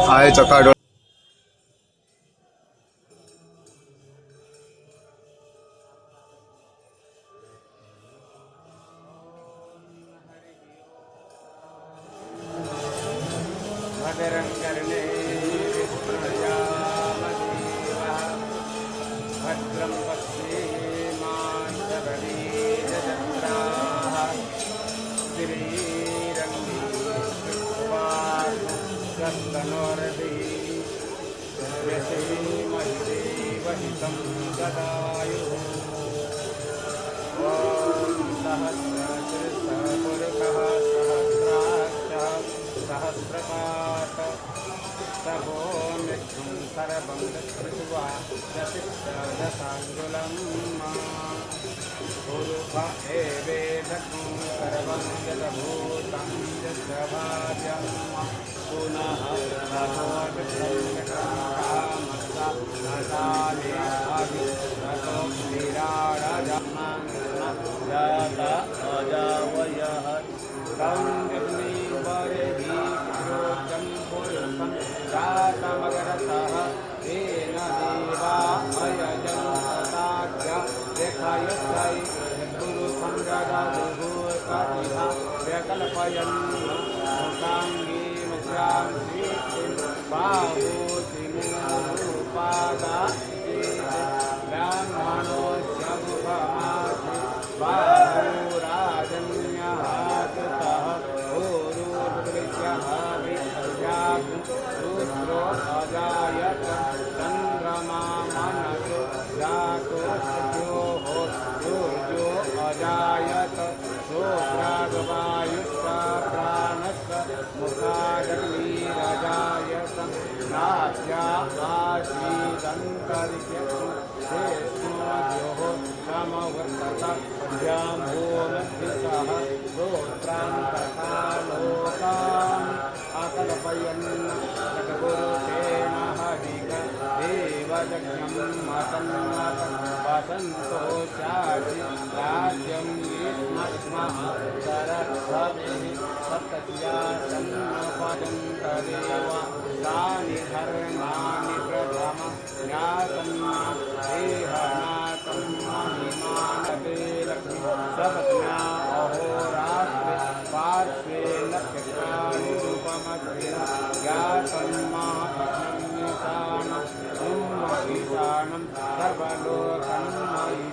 हाय चकाडो भद्रं पश्येमान्तरवीरजत्राः श्रीरङ्गीस्तनोर्भिः यशेमहिदेवहितं ददायुः ॐ सहस्रशीर्षपुरुषः सहस्राक्षः सहस्रपाठ सबो मृत्युं सर्वं दृष्ट्वा दशाङ्गुलं पुरुष एवेदकं सर्वं यद्भूतं यस्य भाव्यं पुनः अजावयः तं जग्नीवरेभिप्रोक्तं पुरुषं जातमगरतः तेन देवा अयजं तथाच रेखायस्यै पुरुषं जगदुः व्यकल्पयन् मुखाङ्गी मुद्रां श्रीं बाहुतिमुपादा ब्राह्मणोऽस्य मुखमासि बाहुराजन्यहाततः ऊरुर्दृश्यः विद्यापुत्रो अजायत चन्द्रमा मनसो जातो सद्योः सूर्यो अजायत शोभ्रागवायुश्च प्राणश्च मुखादग्निरजायत नास्या आसीदन्तरिक्षं शेष्णोद्योः समवर्तत व्यामोमद्दिशः श्रोत्रान्तथा लोकान् अकल्पयन् जगद्गुरुतेन हरिक देवयज्ञं वसन्तो शासि राज्यं विस्मस्मः सरस्वतिः सप्तत्यासन्नपदन्तदेव तानि धर्माणि प्रथम ज्ञातम् देहनाथं महिमानते लक्ष्मी सपत्न्या अहोरात्रे पार्श्वे नक्षत्राणि रूपमग्रे ज्ञातं महाकृष्णं ईशानं सर्वलोकन्मयि